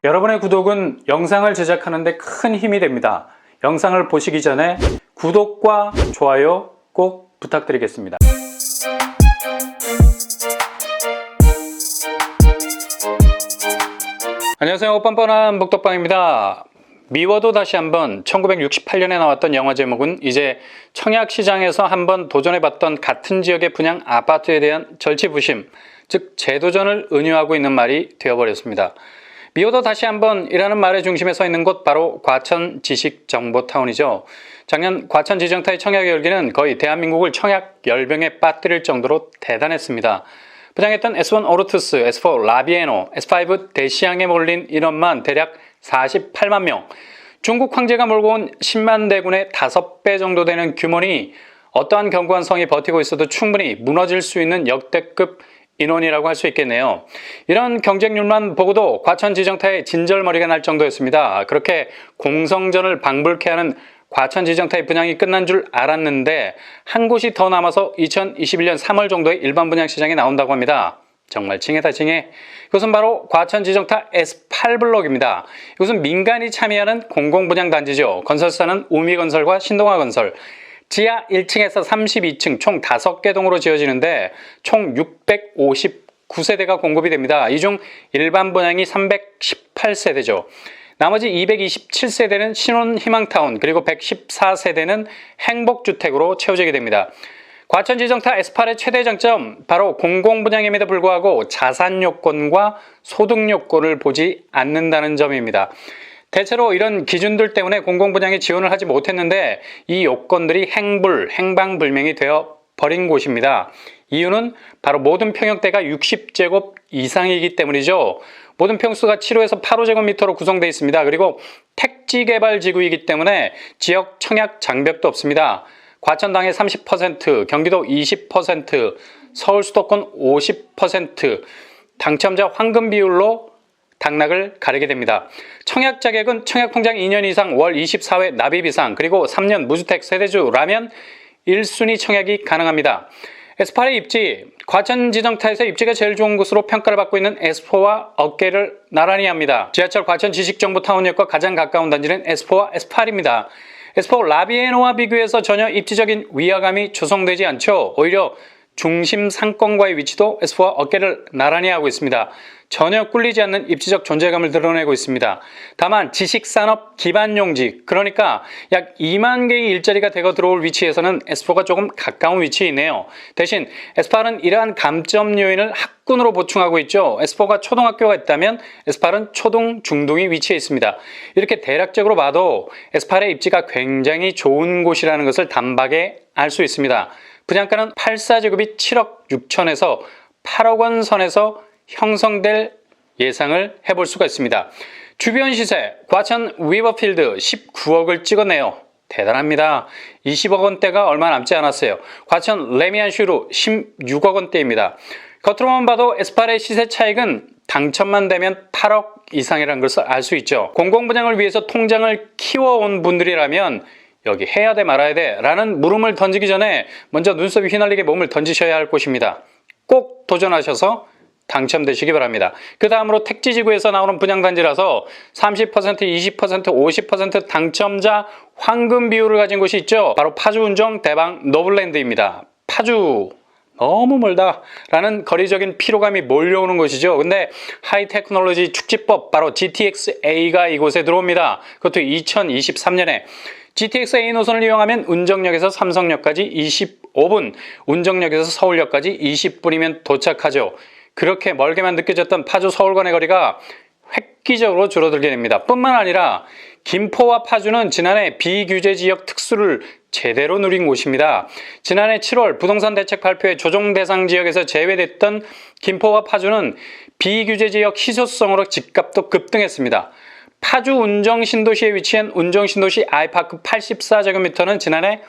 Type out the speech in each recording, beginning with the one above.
여러분의 구독은 영상을 제작하는 데 큰 힘이 됩니다. 영상을 보시기 전에 구독과 좋아요 꼭 부탁드리겠습니다. 안녕하세요. 뻔뻔한 복덕방입니다. 미워도 다시 한번 1968년에 나왔던 영화 제목은 이제 청약시장에서 한번 도전해봤던 같은 지역의 분양 아파트에 대한 절치부심, 즉 재도전을 은유하고 있는 말이 되어버렸습니다. 미워도 다시 한번 이라는 말의 중심에 서 있는 곳 바로 과천 지식정보타운이죠. 작년 과천 지정타의 청약 열기는 거의 대한민국을 청약 열병에 빠뜨릴 정도로 대단했습니다. 분양했던 S1 오르투스, S4 라비에노, S5 대시양에 몰린 인원만 대략 48만 명. 중국 황제가 몰고 온 10만 대군의 5배 정도 되는 규모니 어떠한 견고한 성이 버티고 있어도 충분히 무너질 수 있는 역대급 인원이라고 할 수 있겠네요. 이런 경쟁률만 보고도 과천 지정타의 진절머리가 날 정도였습니다. 그렇게 공성전을 방불케 하는 과천 지정타의 분양이 끝난 줄 알았는데 한 곳이 더 남아서 2021년 3월 정도에 일반 분양 시장에 나온다고 합니다. 정말 징해다 징해. 이것은 바로 과천 지정타 S8블록입니다. 이것은 민간이 참여하는 공공분양단지죠. 건설사는 우미건설과 신동아건설. 지하 1층에서 32층 총 5개 동으로 지어지는데 총 659세대가 공급이 됩니다. 이 중 일반 분양이 318세대죠. 나머지 227세대는 신혼희망타운 그리고 114세대는 행복주택으로 채워지게 됩니다. 과천 지정타 S8의 최대 장점 바로 공공분양임에도 불구하고 자산 요건과 소득 요건을 보지 않는다는 점입니다. 대체로 이런 기준들 때문에 공공분양에 지원을 하지 못했는데 이 요건들이 행방불명이 되어 버린 곳입니다. 이유는 바로 모든 평형대가 60제곱 이상이기 때문이죠. 모든 평수가 7호에서 8호제곱미터로 구성되어 있습니다. 그리고 택지개발지구이기 때문에 지역 청약 장벽도 없습니다. 과천당의 30%, 경기도 20%, 서울 수도권 50% 당첨자 황금 비율로 당락을 가리게 됩니다. 청약 자격은 청약통장 2년 이상 월 24회 납입 이상 그리고 3년 무주택 세대주라면 1순위 청약이 가능합니다. S8의 입지, 과천 지정타에서 입지가 제일 좋은 곳으로 평가를 받고 있는 S4와 어깨를 나란히 합니다. 지하철 과천 지식정보타운역과 가장 가까운 단지는 S4와 S8입니다. S4 라비에노와 비교해서 전혀 입지적인 위화감이 조성되지 않죠. 오히려 중심 상권과의 위치도 S4와 어깨를 나란히 하고 있습니다. 전혀 꿀리지 않는 입지적 존재감을 드러내고 있습니다. 다만 지식산업 기반용지, 그러니까 약 2만 개의 일자리가 대거 들어올 위치에서는 S4가 조금 가까운 위치에 있네요. 대신 S8은 이러한 감점 요인을 학군으로 보충하고 있죠. S4가 초등학교가 있다면 S8은 초등, 중등이 위치해 있습니다. 이렇게 대략적으로 봐도 S8의 입지가 굉장히 좋은 곳이라는 것을 단박에 알 수 있습니다. 분양가는 84제곱이 7억 6천에서 8억 원 선에서 형성될 예상을 해볼 수가 있습니다. 주변 시세, 과천 위버필드 19억을 찍었네요. 대단합니다. 20억 원대가 얼마 남지 않았어요. 과천 레미안슈루 16억 원대입니다. 겉으로만 봐도 S8의 시세 차익은 당첨만 되면 8억 이상이라는 것을 알 수 있죠. 공공분양을 위해서 통장을 키워온 분들이라면 여기 해야 돼 말아야 돼 라는 물음을 던지기 전에 먼저 눈썹이 휘날리게 몸을 던지셔야 할 곳입니다. 꼭 도전하셔서 당첨되시기 바랍니다. 그 다음으로 택지지구에서 나오는 분양단지라서 30%, 20%, 50% 당첨자 황금 비율을 가진 곳이 있죠. 바로 파주 운정 대방 노블랜드입니다. 파주 너무 멀다 라는 거리적인 피로감이 몰려오는 것이죠. 근데 하이테크놀로지 축지법 바로 GTX-A가 이곳에 들어옵니다. 그것도 2023년에 GTX-A 노선을 이용하면 운정역에서 삼성역까지 25분, 운정역에서 서울역까지 20분이면 도착하죠. 그렇게 멀게만 느껴졌던 파주 서울 간의 거리가 획기적으로 줄어들게 됩니다. 뿐만 아니라 김포와 파주는 지난해 비규제 지역 특수를 제대로 누린 곳입니다. 지난해 7월 부동산 대책 발표에 조정 대상 지역에서 제외됐던 김포와 파주는 비규제 지역 희소성으로 집값도 급등했습니다. 파주 운정신도시에 위치한 운정신도시 아이파크 84제곱미터는 지난해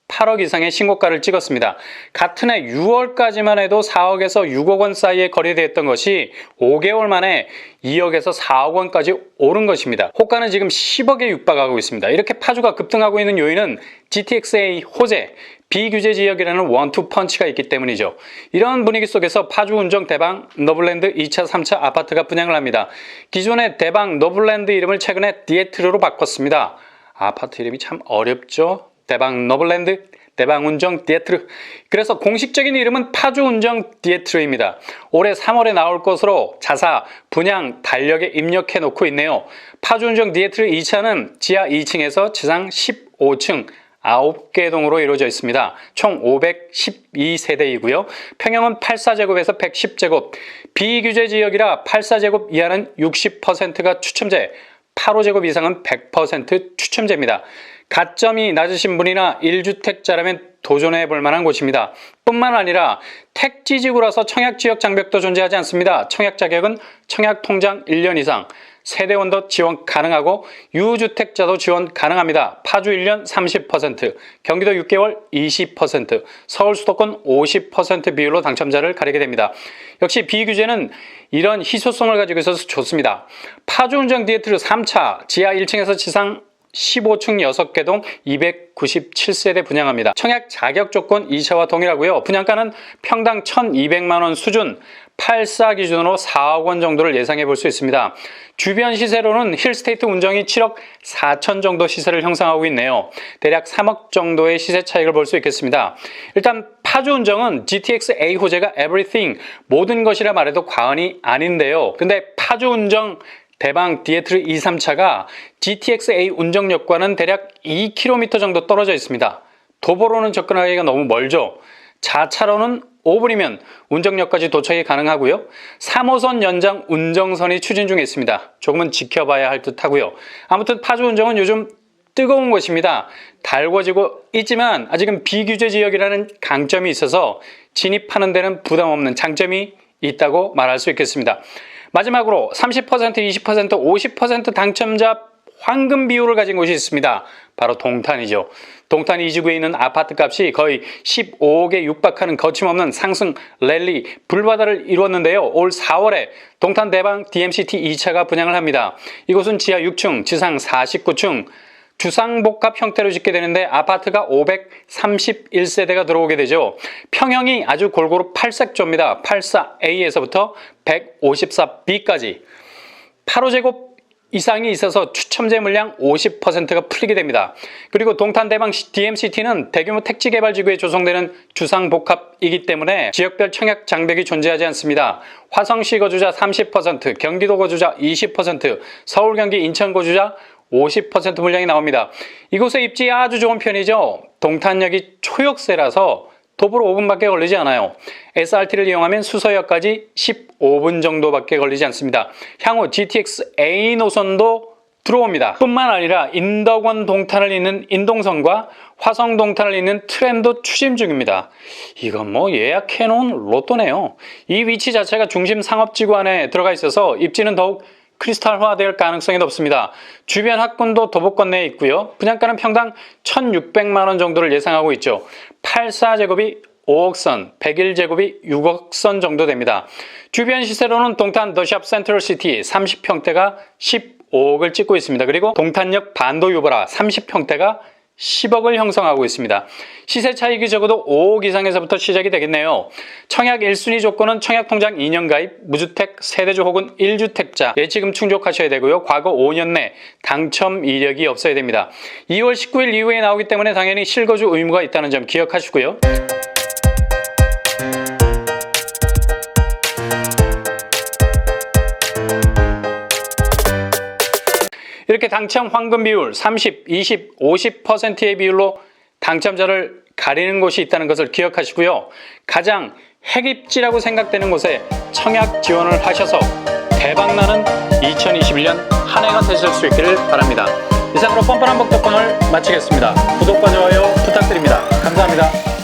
8억 이상의 신고가를 찍었습니다. 같은 해 6월까지만 해도 4억에서 6억 원 사이에 거래됐던 것이 5개월 만에 2억에서 4억 원까지 오른 것입니다. 호가는 지금 10억에 육박하고 있습니다. 이렇게 파주가 급등하고 있는 요인은 GTX-A 호재, 비규제 지역이라는 원투 펀치가 있기 때문이죠. 이런 분위기 속에서 파주 운정 대방 너블랜드 2차, 3차 아파트가 분양을 합니다. 기존의 대방 너블랜드 이름을 최근에 디에트르로 바꿨습니다. 아파트 이름이 참 어렵죠. 대방 너블랜드, 대방 운정 디에트르. 그래서 공식적인 이름은 파주 운정 디에트르입니다. 올해 3월에 나올 것으로 자사, 분양, 달력에 입력해 놓고 있네요. 파주 운정 디에트르 2차는 지하 2층에서 지상 15층 9개 동으로 이루어져 있습니다. 총 512세대이고요. 평형은 84제곱에서 110제곱. 비규제 지역이라 84제곱 이하는 60%가 추첨제, 85제곱 이상은 100% 추첨제입니다. 가점이 낮으신 분이나 1주택자라면 도전해 볼 만한 곳입니다. 뿐만 아니라 택지지구라서 청약지역 장벽도 존재하지 않습니다. 청약 자격은 청약통장 1년 이상, 세대원도 지원 가능하고 유주택자도 지원 가능합니다. 파주 1년 30%, 경기도 6개월 20%, 서울 수도권 50% 비율로 당첨자를 가리게 됩니다. 역시 비규제는 이런 희소성을 가지고 있어서 좋습니다. 파주 운정 디에트르 3차, 지하 1층에서 지상 15층 6개 동 297세대 분양합니다. 청약 자격 조건 2차와 동일하고요. 분양가는 평당 1,200만 원 수준, 84 기준으로 4억 원 정도를 예상해 볼 수 있습니다. 주변 시세로는 힐스테이트 운정이 7억 4천 정도 시세를 형성하고 있네요. 대략 3억 정도의 시세 차익을 볼 수 있겠습니다. 일단 파주 운정은 GTX A 호재가 everything, 모든 것이라 말해도 과언이 아닌데요. 근데 파주 운정 대방 디에트르 2, 3차가 GTX A 운정역과는 대략 2km 정도 떨어져 있습니다. 도보로는 접근하기가 너무 멀죠. 자차로는 5분이면 운정역까지 도착이 가능하고요. 3호선 연장 운정선이 추진 중에 있습니다. 조금은 지켜봐야 할 듯 하고요. 아무튼 파주 운정은 요즘 뜨거운 곳입니다. 달궈지고 있지만 아직은 비규제 지역이라는 강점이 있어서 진입하는 데는 부담 없는 장점이 있다고 말할 수 있겠습니다. 마지막으로 30%, 20%, 50% 당첨자 황금 비율을 가진 곳이 있습니다. 바로 동탄이죠. 동탄 이지구에 있는 아파트 값이 거의 15억에 육박하는 거침없는 상승 랠리 불바다를 이루었는데요. 올 4월에 동탄 대방 DMCT 2차가 분양을 합니다. 이곳은 지하 6층, 지상 49층, 주상복합 형태로 짓게 되는데 아파트가 531세대가 들어오게 되죠. 평형이 아주 골고루 8색조입니다. 84A에서부터 154B까지 8호제곱 이상이 있어서 추첨제 물량 50%가 풀리게 됩니다. 그리고 동탄 대방 DMCT는 대규모 택지 개발 지구에 조성되는 주상복합이기 때문에 지역별 청약 장벽이 존재하지 않습니다. 화성시 거주자 30%, 경기도 거주자 20%, 서울, 경기, 인천 거주자 50% 물량이 나옵니다. 이곳에 입지 아주 좋은 편이죠. 동탄역이 초역세라서 도보로 5분밖에 걸리지 않아요. SRT를 이용하면 수서역까지 15분 정도밖에 걸리지 않습니다. 향후 GTX A 노선도 들어옵니다. 뿐만 아니라 인덕원 동탄을 잇는 인동선과 화성 동탄을 잇는 트램도 추진 중입니다. 이건 뭐 예약해 놓은 로또네요. 이 위치 자체가 중심 상업지구 안에 들어가 있어서 입지는 더욱 크리스탈화될 가능성이 높습니다. 주변 학군도 도보권 내에 있고요. 분양가는 평당 1,600만 원 정도를 예상하고 있죠. 84제곱이 5억 선, 101제곱이 6억 선 정도 됩니다. 주변 시세로는 동탄 더샵 센트럴시티 30평대가 15억을 찍고 있습니다. 그리고 동탄역 반도 유보라 30평대가 10억을 형성하고 있습니다. 시세 차익이 적어도 5억 이상에서부터 시작이 되겠네요. 청약 1순위 조건은 청약통장 2년 가입, 무주택, 세대주 혹은 1주택자 예치금 충족하셔야 되고요. 과거 5년 내 당첨 이력이 없어야 됩니다. 2월 19일 이후에 나오기 때문에 당연히 실거주 의무가 있다는 점 기억하시고요. 이렇게 당첨 황금 비율 30, 20, 50%의 비율로 당첨자를 가리는 곳이 있다는 것을 기억하시고요. 가장 핵입지라고 생각되는 곳에 청약 지원을 하셔서 대박나는 2021년 한 해가 되실 수 있기를 바랍니다. 이상으로 뻔뻔한 복덕방을 마치겠습니다. 구독과 좋아요 부탁드립니다. 감사합니다.